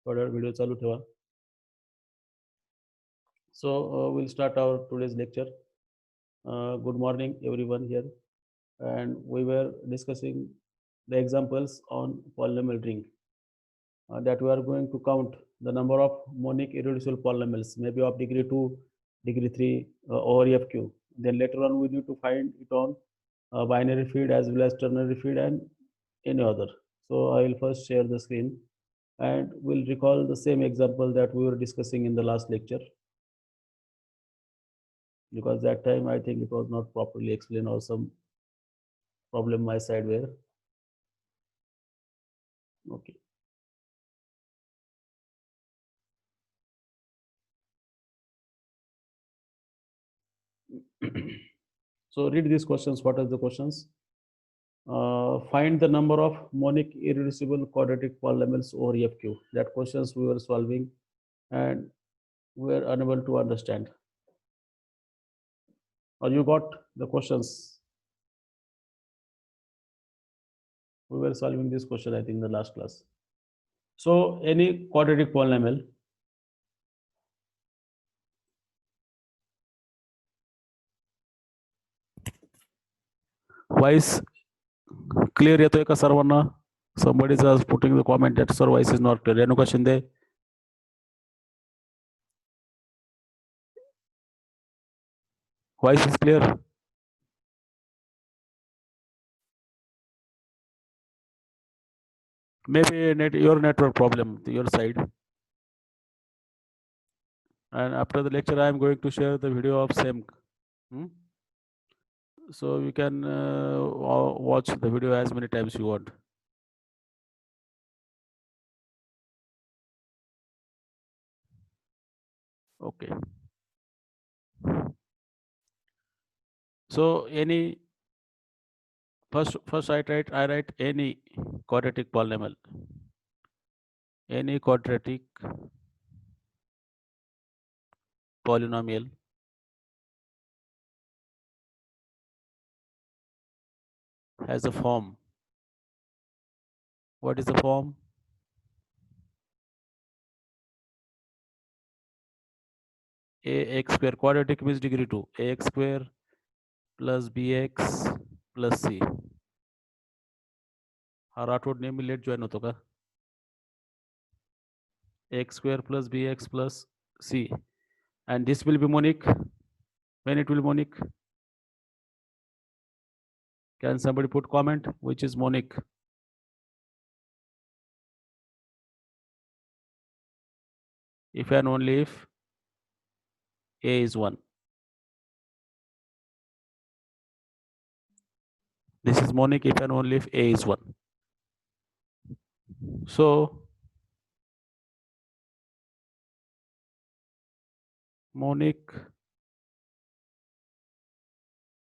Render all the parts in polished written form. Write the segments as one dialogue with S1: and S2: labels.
S1: थोड्या वेळ व्हिडिओ चालू ठेवा. So we'll start our today's lecture. Good morning everyone here, and we were discussing the examples on polynomial ring, that we are going to count the number of monic irreducible polynomials, maybe of degree 2, degree 3, over FQ. Then later on we need to find it on binary feed as well as ternary feed and any other. So I will first share the screen and we'll recall the same example that we were discussing in the last lecture, because that time I think it was not properly explained or some problem my side where. Okay. So read these questions. What are the questions? Find the number of monic irreducible quadratic polynomials over FQ. That questions we were solving and we were unable to understand. Or you got the questions? We were solving this question, I think, in the last class. So any quadratic polynomial voice clear येतोय का सर्वांना? Somebody is putting the comment that sir voice is not clear. Renuka Shinde. Voice is clear. Maybe your network problem your side. And after the lecture I am going to share the video of same. So you can watch the video as many times you want. Okay. So any first I write any quadratic polynomial. Any quadratic polynomial has a form. What is the form? Ax square. Quadratic means degree 2. Ax square plus bx plus c. हा राठोड नेहमी late join होतो का? X square plus bx plus c, and this will be monic. When it will be monic? Can somebody put comment which is monic? If and only if a is 1. This is monic if and only if a is 1. So monic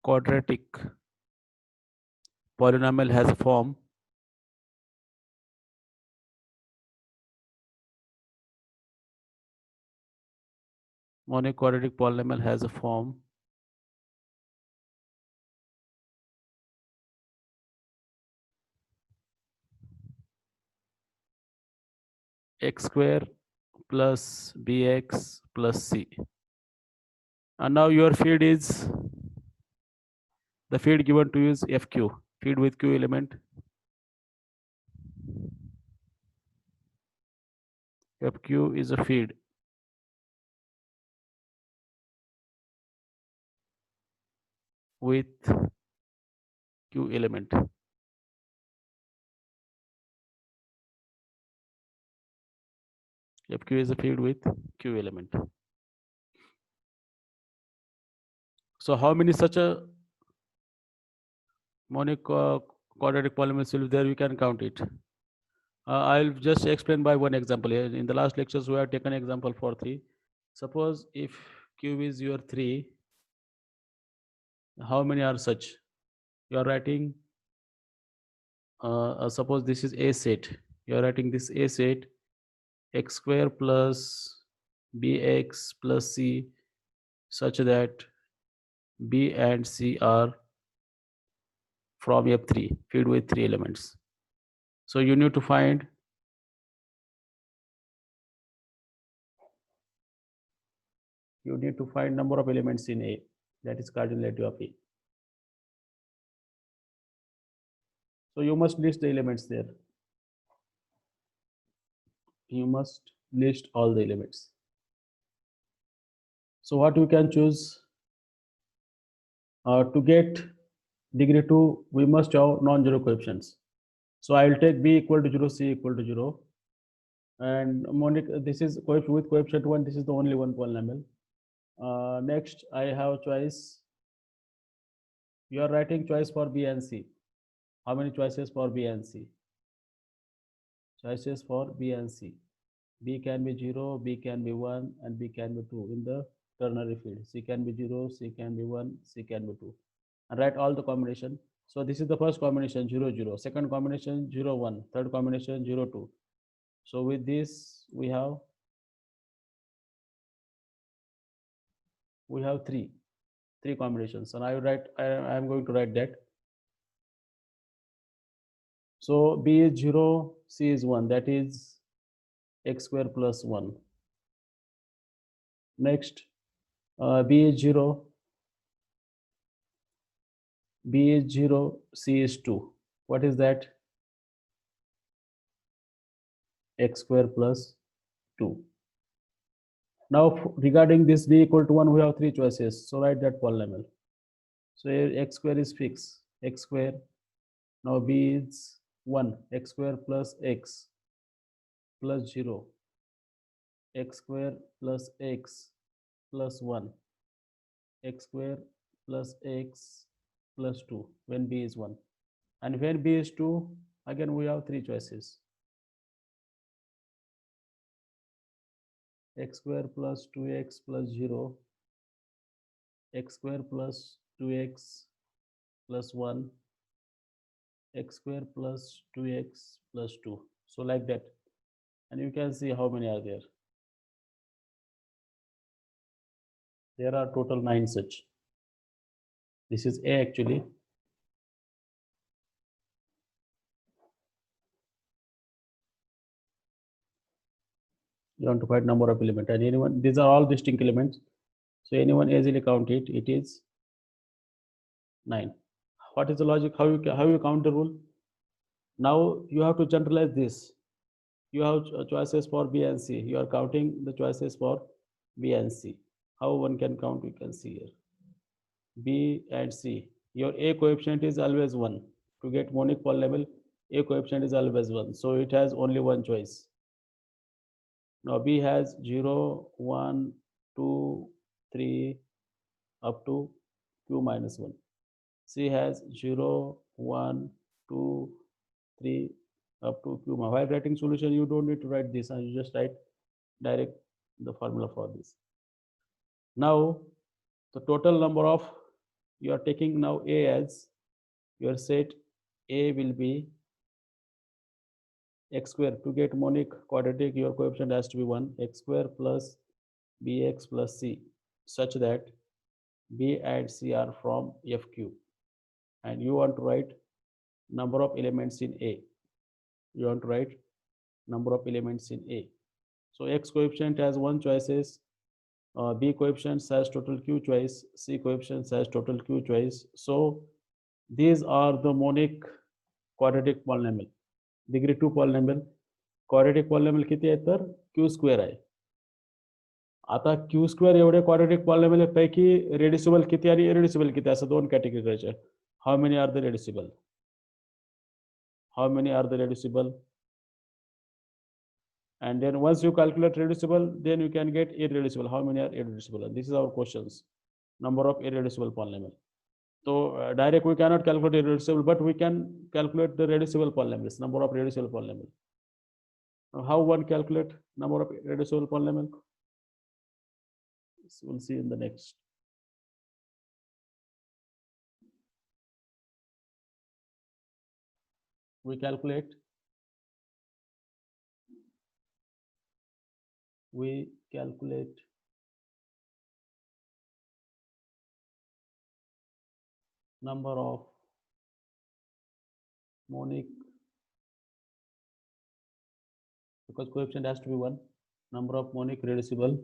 S1: quadratic polynomial has a form monic quadratic polynomial has a form x square plus bx plus c. And now your feed is, the feed given to you is FQ, feed with Q element. FQ is a feed. With Q element. FQ is a feed with Q element. So how many such a monic quadratic polynomials will be there? We can count it. I'll just explain by one example here. In the last lectures, we have taken example for 3. Suppose if Q is your 3, how many are such? You are writing, suppose this is A set. You are writing this A set, x square plus bx plus c, such that b and c are from F3, feed with 3 elements. So you need to find you need to find number of elements in A, that is cardinality of A. So you must list the elements there. You must list all the elements. So what we can choose to get degree 2, we must have non-zero coefficients. So I will take B equal to 0, C equal to 0. And Monique, this is with coefficient 1, this is the only one polynomial. Next, I have choice. You are writing choice for B and C. How many choices for B and C? Choices for B and C. B can be 0, B can be 1, and B can be 2 in the ternary field. C can be 0, C can be 1, C can be 2. And write all the combination. So this is the first combination 0, 0. Second combination 0, 1. Third combination 0, 2. So with this we have three combinations. And I am going to write that. So B is 0, C is 1. That is x square plus 1. Next, B is 0, B is 0, C is 2. What is that? X square plus 2. Now regarding this B equal to 1, we have three choices. So write that polynomial. So here x square is fixed. X square. Now B is 1. X square plus x plus 0. X square plus x plus 1. X square plus x plus 2 when B is 1. And when B is 2, again we have three choices. X square plus 2x plus 0, x square plus 2x plus 1, x square plus 2x plus 2. So like that. And you can see how many are there. There are total 9 such. This is A actually. You want to find number of elements. And anyone, these are all distinct elements. So anyone easily count it. It is 9. What is the logic? How you count the rule? Now you have to generalize this. You have choices for B and C. You are counting the choices for B and C. How one can count? We can see here. B and C. Your A coefficient is always 1. To get monic polynomial, A coefficient is always 1. So it has only one choice. Now B has 0, 1, 2, 3, up to q minus 1. C has 0, 1, 2, 3, up to q. While writing solution, you don't need to write this, and you just write direct the formula for this. Now, the total number of, you are taking now A as your set. A will be x square. To get monic quadratic, your coefficient has to be 1. X square plus bx plus c, such that B and C are from FQ. And you want to write number of elements in A. You want to write number of elements in A. So X coefficient has 1 choices, B coefficient has total Q choice, C coefficient has total Q choice. So these are the monic quadratic polynomial. Degree 2 polynomial. Quadratic polynomial किती आहे तर Q square आहे. आता Q square एवढे quadratic polynomial पैकी reducible किती आणि irreducible किती असं दोन कॅटेगरी करायचे. How many are the reducible? How many are the reducible? And then once you calculate reducible, then you can get irreducible. How many are irreducible? And this is our questions. Number of irreducible polynomial. So direct we cannot calculate irreducible, but we can calculate the reducible polynomials, number of reducible polynomial. Now, how one calculate number of reducible polynomial? So we'll see in the next. We calculate number of monic, because coefficient has to be 1, number of monic reducible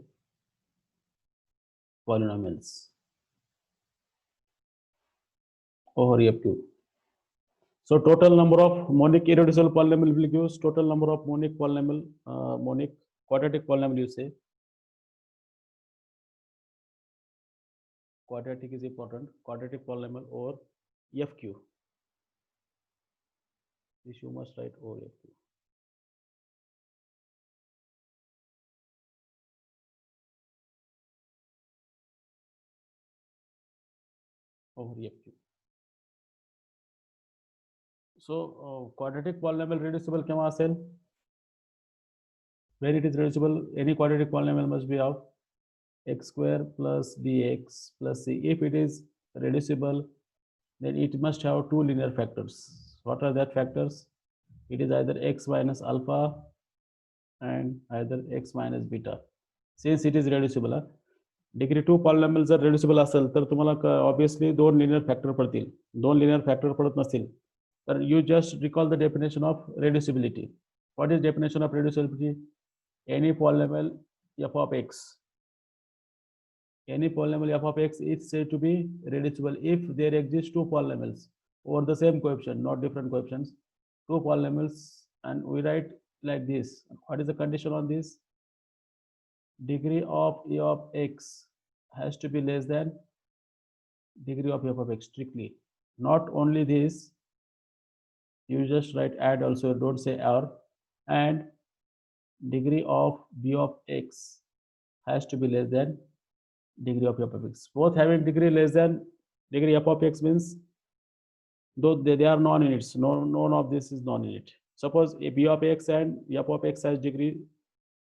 S1: polynomials over F2. So total number of monic irreducible polynomial will give total number of monic polynomial, monic quadratic polynomial you say. Quadratic is important. Quadratic polynomial over FQ. This you must write over FQ. Over FQ. So quadratic polynomial reducible kema aseल? When it is reducible, any quadratic polynomial must be of x square plus bx plus c. If it is reducible, then it must have two linear factors. What are that factors? It is either x minus alpha and either x minus beta. Since it is reducible, degree 2 polynomials जर reducible असेल तर तुम्हाला obviously दोन linear factor पडतील. दोन linear factor पडत नसतील तर you just recall the definition of reducibility. What is definition of reducibility? Any polynomial f of x. Any polynomial f of x is said to be reducible if there exist two polynomials over the same coefficient, not different coefficients. Two polynomials, and we write like this. What is the condition on this? Degree of e of x has to be less than degree of f of x strictly. Not only this, you just write add also, don't say or, and degree of b of x has to be less than degree of f of x. Both having degree less than degree f of x means though they are non-units, none of this is non-unit. Suppose a b of x and f of x has degree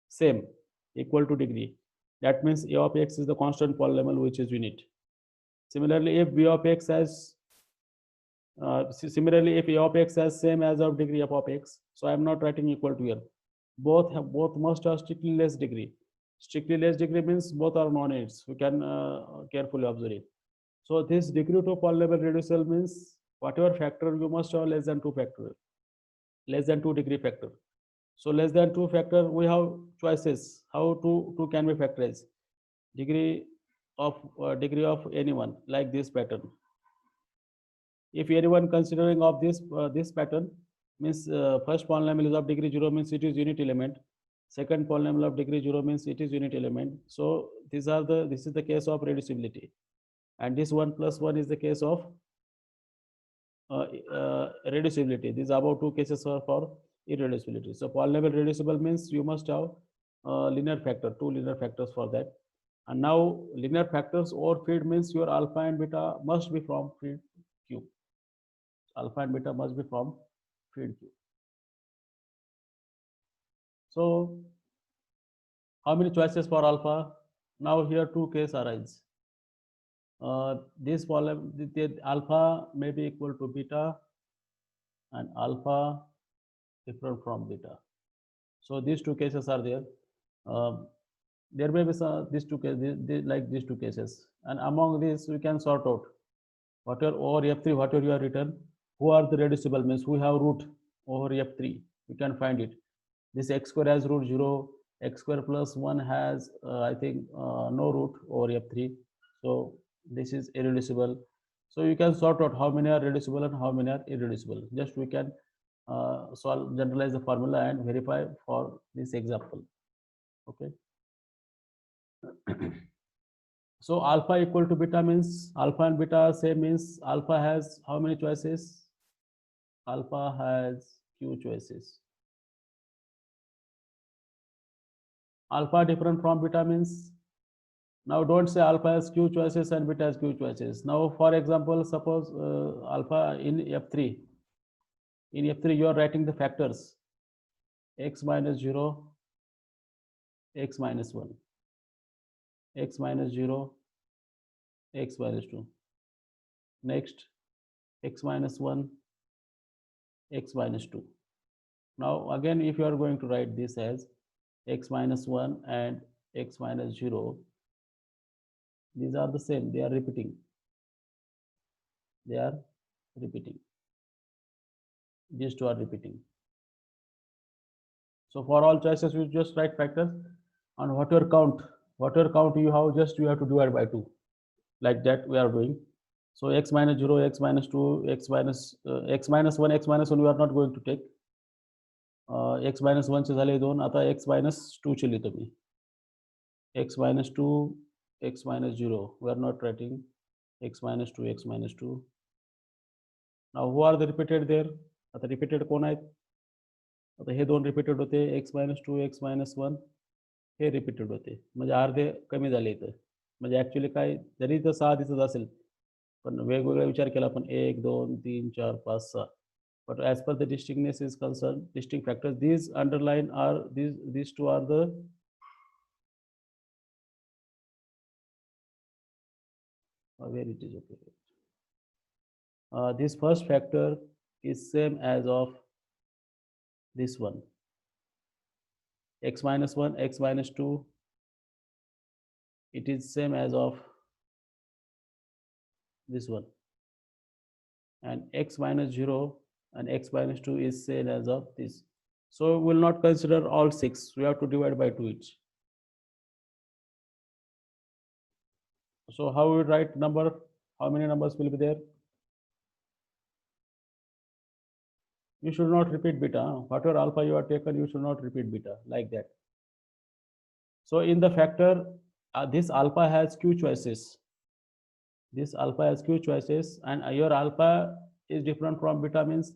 S1: same, equal to degree, that means a of x is the constant polynomial which is unit. Similarly, if b of x has if a of x has same as of degree f of x, so I am not writing equal to here. Both must have strictly less degree. Strictly less degree means both are non-units. We can carefully observe it. So this degree to polynomial reducible means whatever factor you must have less than 2 factor, less than 2 degree factor. So less than 2 factor, we have choices how to can be factorized. Degree of anyone, like this pattern. If anyone considering of this pattern means first polynomial is of degree 0 means it is unit element. Second polynomial of degree 0 means it is unit element. So this is the case of reducibility, and this 1 plus 1 is the case of reducibility. These above two cases are for irreducibility. So polynomial reducible means you must have linear factor, two linear factors for that. And now linear factors or feed means your alpha and beta must be from feed Q. Alpha and beta must be from feed Q. So how many choices for alpha? Now here two cases arise. This polynomial alpha may be equal to beta and alpha different from beta. So these two cases are there. There may be these two cases, like these two cases, and among these we can sort out whatever over F3, whatever you are written, who are the reducible means we have root over F3. We can find it. This x square has root 0, x square plus 1 has I think no root over F3. So this is irreducible. So you can sort out how many are reducible and how many are irreducible. Just we can solve, generalize the formula and verify for this example. Okay. So alpha equal to beta means alpha and beta same means alpha has how many choices? Alpha has Q choices. Alpha different from beta means, now don't say alpha has Q choices and beta has Q choices. Now for example, suppose alpha in F3. In F3 you are writing the factors x minus 0, x minus 1, x minus 0, x minus 2. Next, x minus 1, x minus 2. Now again, if you are going to write this as x minus 1 and x minus 0, these are the same, they are repeating. They are repeating. These two are repeating. So for all choices, you just write factors, and whatever count whatever count you have, just you have to divide by 2, like that we are doing. So x minus 0, x minus 2, x minus 1, x minus 1 we are not going to take. x minus 1 चे झाले 2, आता x minus 2 चे लिहितो मी. x minus 2, x minus 0, we are not writing x minus 2, x minus 2. Now who are the repeated there? आता repeated कोण आहेत? आता हे 2 repeated होते, x minus 2, x minus 1 हे रिपीटेड होते, म्हणजे अर्धे कमी झाले इथं. म्हणजे ॲक्च्युली काय, जरी इथं 6 दिसत असेल, पण वेगवेगळा विचार केला आपण 1, 2, 3, 4, 5, 6. But as per the distinctness is concerned, distinct factors, these underline are these two are the where it is, okay. This first factor is same as of this one, x minus 1, x minus 2. It is same as of this one, and x minus 0 and x minus 2 is same as of this. So we will not consider all 6, we have to divide by 2 each. So how we write number, how many numbers will be there? You should not repeat beta. Whatever alpha you are taken, you should not repeat beta, like that. So in the factor, this alpha has q choices. This alpha has q choices, and your alpha is different from beta, means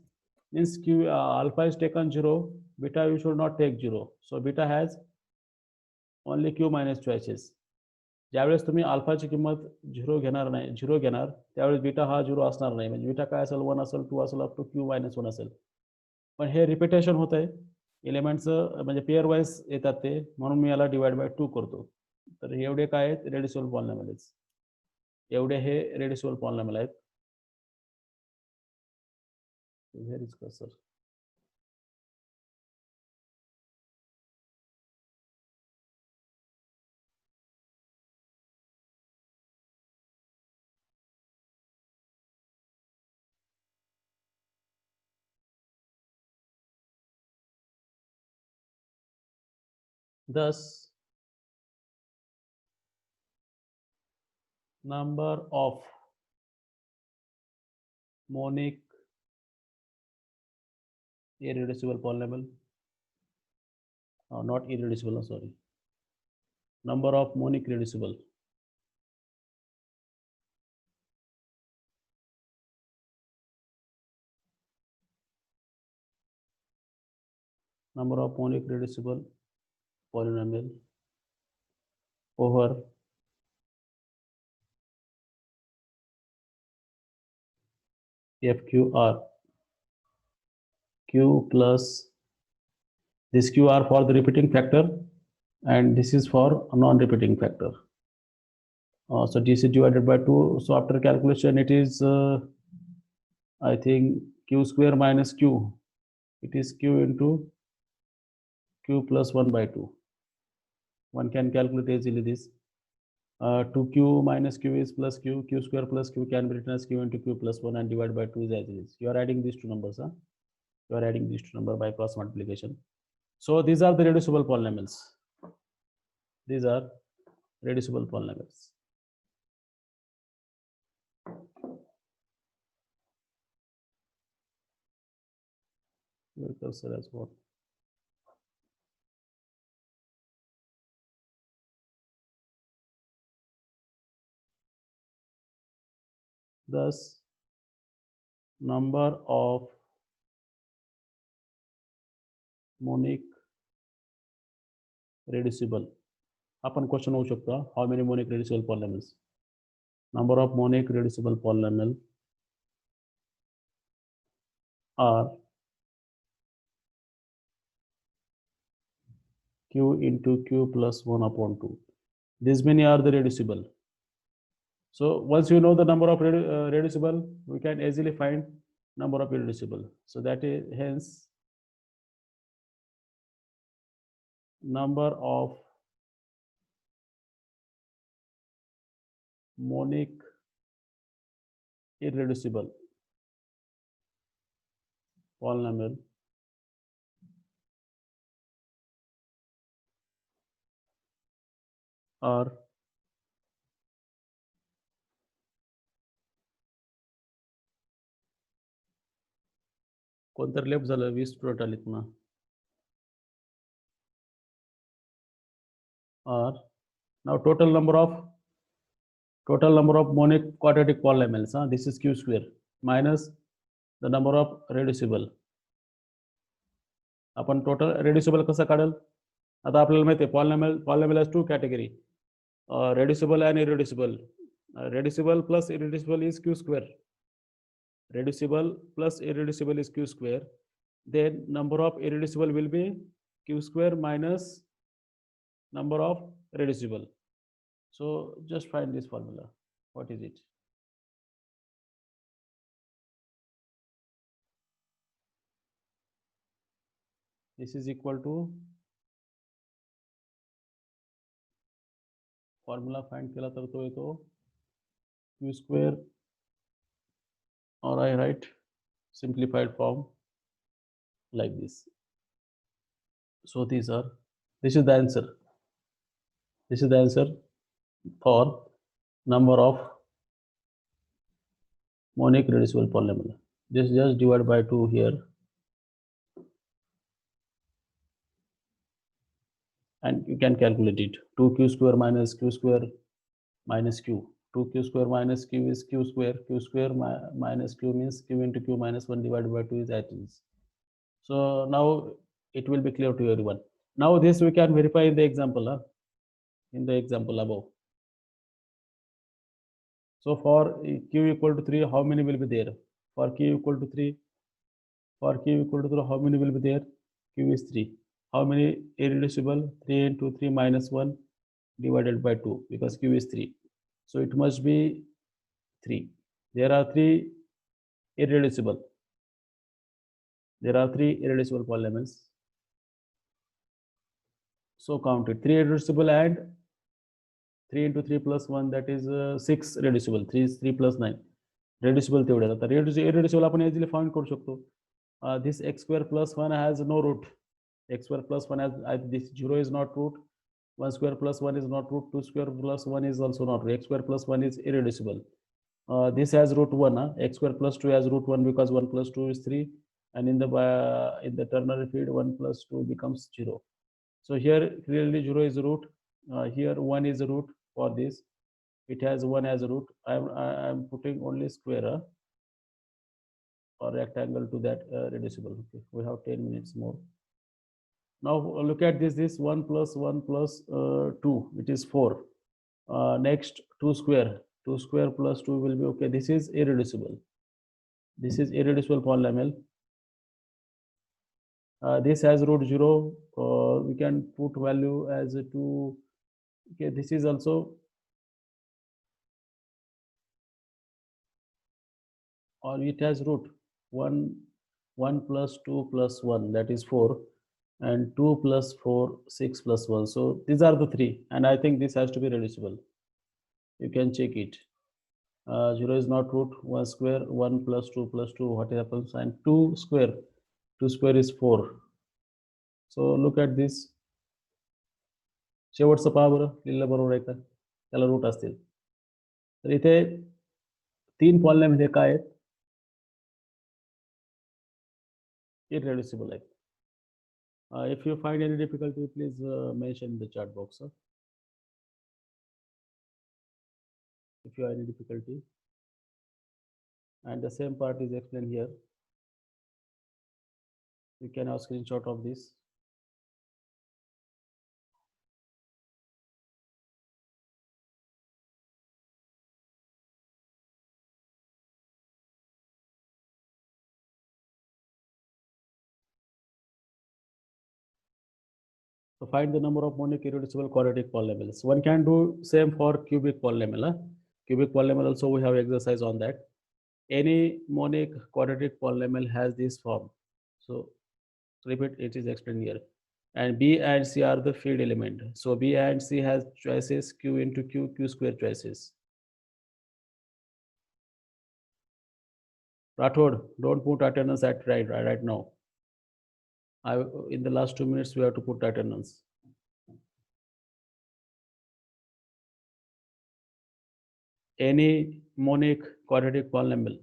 S1: q alpha is taken 0, beta you should not take 0. So beta has only q minus choices. ज्यावेळेस तुम्ही अल्फाची किंमत 0 घेणार नाही, 0 घेणार, त्यावेळेस beta हा 0 असणार नाही. म्हणजे बीटा काय असेल, 1 असेल, 2 असेल, अप टू q मायनस 1 असेल. पण हे रिपिटेशन होत आहे एलिमेंटचं, म्हणजे पेअर वाईज येतात ते, म्हणून मी याला डिवाइड बाय 2 करतो. तर एवढे काय आहेत, रेड्युसिबल पॉलिनॉमियल्स. एवढे हे रेड्युसिबल पॉलिनॉमियल आहेत. Where is cursor? Thus, number of monic irreducible polynomial, not irreducible, sorry, number of monic reducible, number of monic reducible polynomial over FQR, Q plus this QR for the repeating factor, and this is for non-repeating factor. So this is divided by 2. So after calculation, it is I think q square minus q. It is q into q plus 1 by 2. One can calculate easily this. 2q minus q is plus q, q square plus q can be written as q into q plus 1 and divided by 2 is as it is. You are adding these two numbers. You are adding these two numbers by cross multiplication. So these are the reducible polynomials. These are reducible polynomials. Your cursor as what? Thus, number of monic reducible. आपण question होऊ शकतो, how many monic reducible polynomials? Number of monic reducible polynomial are q into q plus 1 upon 2. These many are the reducible. So once you know the number of reducible, we can easily find number of irreducible. So that is hence number of monic irreducible polynomial or कोणतर left झालं 20 student आलीत पुन्हा or now total number of monic quadratic polynomials, this is q square minus the number of reducible. आपण total reducible कसं काढेल आता आपल्याला माहिती आहे polynomial has two category reducible and irreducible. Reducible plus irreducible is q square. Reducible plus irreducible is q square. Then number of irreducible will be q square minus number of reducible. So just find this formula. What is it? This is equal to formula find केला तर तो येतो q square, or I write simplified form like this. So this is the answer. This is the answer for number of monic reducible polynomial. This just divide by 2 here, and you can calculate it. 2q square minus q square minus q. 2q square minus q is q square. Q square minus q means q into q minus 1 divided by 2 is that is. So now it will be clear to everyone. Now this we can verify in the example. In the example above. So for q equal to 3, how many will be there? For q equal to 3, how many will be there? Q is 3. How many irreducible? 3 into 3 minus 1 divided by 2, because q is 3. So it must be 3. There are 3 irreducible. There are 3 irreducible polynomials. So count it. 3 irreducible and 3 into 3 plus 1, that is 6 reducible. 3 plus 9. Reducible तेवढे आता irreducible आपण easily find करू शकतो. This x square plus 1 has no root. X square plus 1 has this 0 is not root. 1 square plus 1 is not root. 2 square plus 1 is also not root. X square plus 1 is irreducible. This has root 1. X square plus 2 has root 1 because 1 plus 2 is 3, and in the ternary field 1 plus 2 becomes 0. So here clearly 0 is root. Here 1 is a root for this. It has 1 as a root. I am putting only square or rectangle to that reducible. Okay, we have 10 minutes more. Now look at this 1 plus 1 plus 2, it is 4. Next 2 square plus 2 will be okay. This is irreducible. This is irreducible polynomial. This has root 0. We can put value as 2. Okay, this is also, or it has root 1 plus 2 plus 1, that is 4, and 2 plus 4, 6 plus 1. So these are the 3, and I think this has to be reducible. You can check it. 0 is not root. 1 square, 1 plus 2 plus 2, what happens? And 2 square is 4. So look at this. शेवटचं पहा बरं, लिहिलं बरोबर आहे का? त्याला root असतील. तर इथे 3 पॉलिनॉमियल काय आहेत? Irreducible आहेत. If you find any difficulty, please mention in the chat box. If you have any difficulty, and the same part is explained here. You can have screenshot of this. So find the number of monic irreducible quadratic polynomials. One can do same for cubic polynomial. Cubic polynomial also we have exercise on that. Any monic quadratic polynomial has this form. So repeat, it is explained here. And B and C are the field element. So B and C has choices Q into Q, Q square choices. Rathod, don't put attendance at right now. In the last 2 minutes, we have to put attendance. any monic quadratic polynomial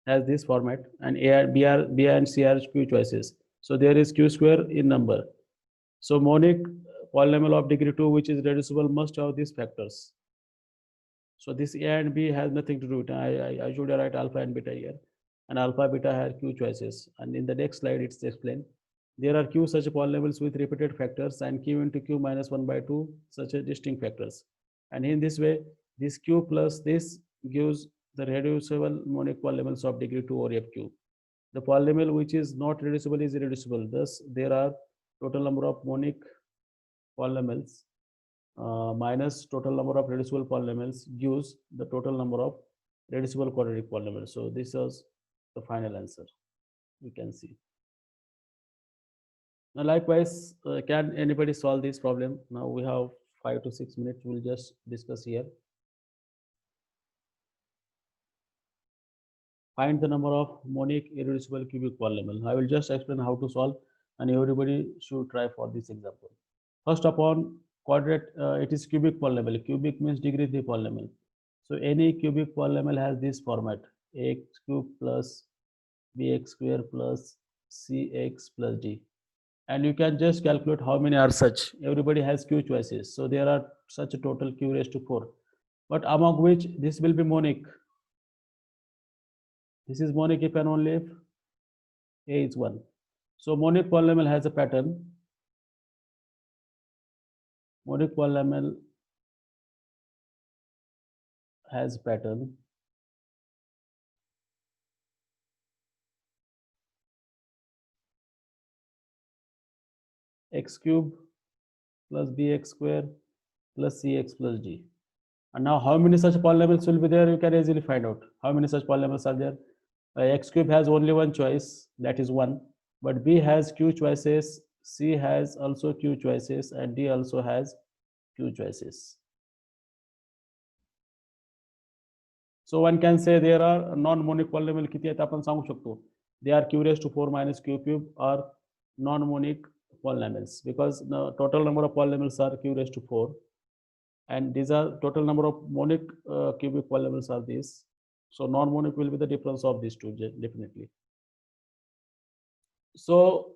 S1: has this format, and B and C are q choices. So there is q square in number. So monic polynomial of degree 2 which is reducible must have these factors. So this A and B has nothing to do with it. I should write alpha and beta here. And alpha beta have q choices. And in the next slide it's explained. There are q such polynomials with repeated factors and q into q minus 1 by 2 such a distinct factors. And in this way, this q plus this gives the reducible monic polynomials of degree 2 or fq. The polynomial which is not reducible is irreducible. Thus, there are total number of monic polynomials minus total number of reducible polynomials gives the total number of reducible quadratic polynomials. So this is the final answer. You can see. Now, likewise, can anybody solve this problem? Now we have 5 to 6 minutes. We'll just discuss here. Find the number of monic irreducible cubic polynomial. I will just explain how to solve, and everybody should try for this example. First upon quadrate, it is cubic polynomial. Cubic means degree 3 polynomial. So any cubic polynomial has this format: x cube plus bx square plus cx plus d. And you can just calculate how many are such. Everybody has q choices. So there are such a total q raised to 4. But among which this will be monic. This is monic if and only if a is 1. So monic polynomial has a pattern. Monic polynomial has pattern x cube plus bx square plus cx plus d. And now how many such polynomials will be there? You can easily find out. How many such polynomials are there? X cube has only one choice, that is 1. But b has q choices, c has also q choices, and d also has q choices. So one can say there are non-monic polynomial किती आहेत आपण सांगू शकतो. They are q raised to 4 minus q cube or non-monic polynomials, because the total number of polynomials are q raised to 4, and these are total number of monic cubic polynomials are these. So non-monic will be the difference of these two, definitely. So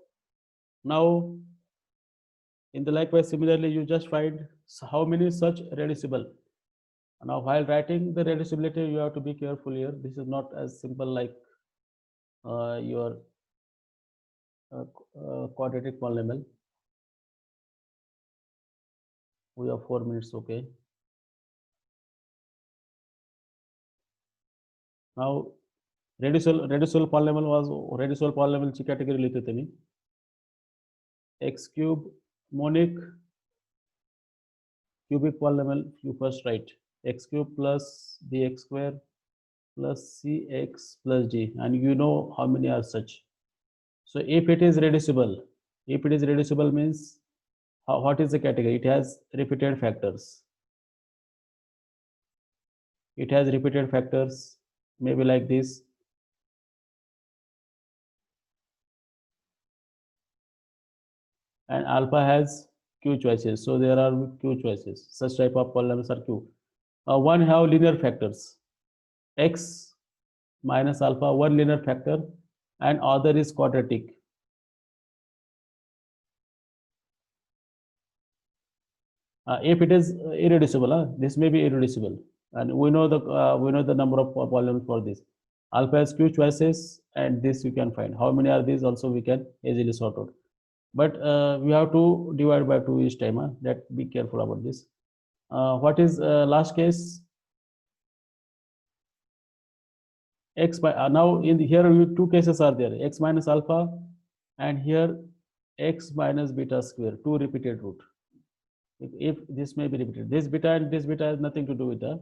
S1: now in the likewise similarly you just find how many such reducible. Now while writing the reducibility you have to be careful here. This is not as simple like your quadratic polynomial. We have 4 minutes, okay. Now reducible polynomial ची category लिहितो तुम्ही. X cube monic cubic polynomial you first write x cube plus bx square plus cx plus d, and you know how many are such. So if it is reducible means what is the category? It has repeated factors. It has repeated factors, maybe like this. And alpha has q choices, so there are q choices. Such type of polynomials are q. One have linear factors, x minus alpha, one linear factor, and other is quadratic. If it is irreducible, this may be irreducible, and we know the number of polynomials for this. Alpha has q choices, and this you can find. How many are these? Also we can easily sort out. But we have to divide by 2 each time. That be careful about this. What is last case? X by now in here two cases are there: x minus alpha, and here x minus beta square, two repeated root. If this may be repeated, this beta and this beta has nothing to do with the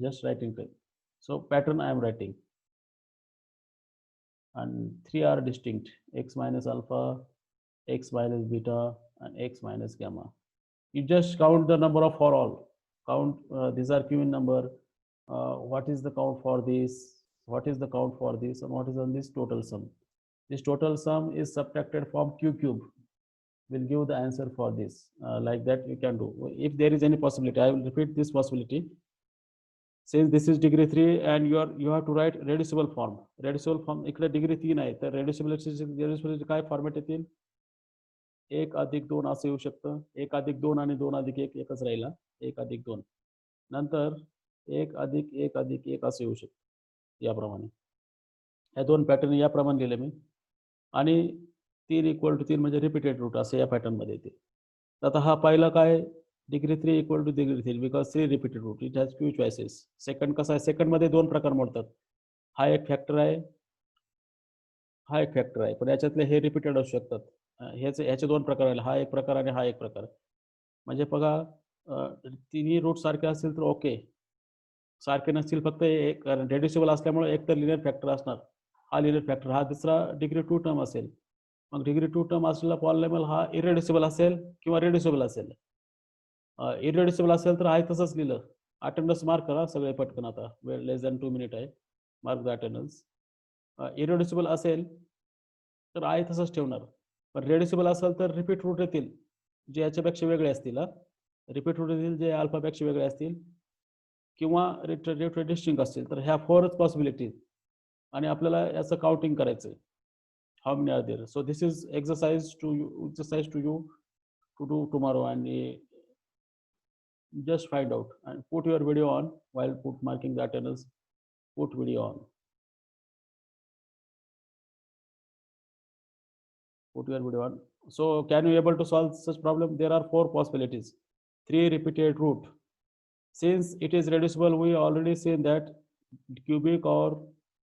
S1: just writing time. So pattern I am writing, and 3 are distinct: x minus alpha, x minus beta, and x minus gamma. You just count the number of for all. Count these are q in number. What is the count for this? What is the count for this? And what is on this total sum? This total sum is subtracted from q cube. Will give the answer for this. Like that you can do. If there is any possibility, I will repeat this possibility. since this is degree 3 and you have to write reducible form. Reducible form इकडे degree 3 आहे तर reducible काय format येतील 1+2 असं येऊ शकतं 1+2 आणि 2+1 एकच राहिला 1+2 नंतर 1+1+1 असं येऊ शकतं याप्रमाणे या दोन पॅटर्न याप्रमाणे लिहिले मी आणि 3 = 3 म्हणजे रिपीटेड रूट असं या पॅटर्न मध्ये येते आता हा पहिला काय degree 3 = degree 3 because 3 repeated root it has few choices. Second कसा आहे सेकंड मध्ये दोन प्रकार मोडतात हा एक फॅक्टर आहे हा एक फॅक्टर आहे पण याच्यातले हे रिपीटेड असू शकतात ह्याचे दोन प्रकार आहेत हा एक प्रकार आणि हा एक प्रकार म्हणजे बघा तिन्ही रूट सारखे असतील तर ओके सारखे नसतील फक्त एक रेड्युसिबल असल्यामुळे एक तर लिनियर फॅक्टर असणार हा लिनियर फॅक्टर हा दुसरा डिग्री 2 टर्म असेल मग डिग्री 2 टर्म असलेला पॉलिनॉमियल हा इरेड्युसिबल असेल किंवा रेड्युसिबल असेल इरेड्युसिबल असेल तर आहे तसंच लिहिलं अटेंडन्स मार्क करा सगळे पटकन आता वेळ लेस दॅन 2 मिनिट आहे मार्क द अटेंडन्स इरेड्युसिबल असेल तर आहे तसंच ठेवणार पण रेड्युसिबल असेल तर रिपीट रूट येतील जे याच्यापेक्षा वेगळे असतील रिपीट रूट येतील जे अल्फापेक्षा वेगळे असतील किंवा डिस्टिंक्ट असतील तर ह्या 4च पॉसिबिलिटीज आणि आपल्याला याचं काउंटिंग करायचं आहे how many are there so this is exercise to you to do tomorrow and just find out and put your video on while marking the attendance put video on put your video on so can you able to solve such problem there are 4 possibilities 3 repeated root since it is reducible we already seen that cubic or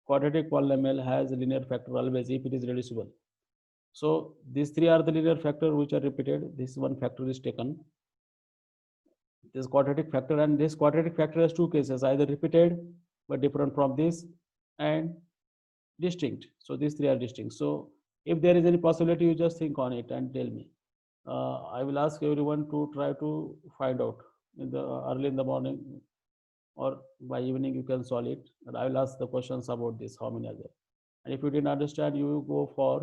S1: quadratic polynomial has a linear factor always if it is reducible so these 3 are the linear factor which are repeated this one factor is taken this quadratic factor and this quadratic factor has two cases either repeated but different from this and distinct so these 3 are distinct so if there is any possibility you just think on it and tell me I will ask everyone to try to find out in the early in the morning or by evening you can solve it and I will ask the questions about this how many are there and if you didn't understand you go for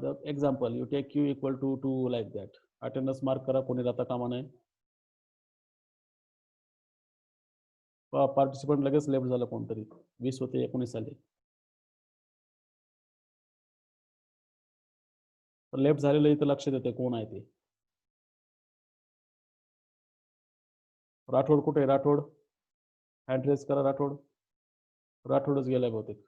S1: the example you take q equal to 2 like that attendance mark करा कोणी राहता कामा नये participant लगेच left झालं कोणतरी 20 होते 19 आले तर लेफ्ट झालेलं इथं लक्ष देते कोण आहे ते राठोड कुठे राठोड हँड रेस करा राठोडच गेलाय बहुतेक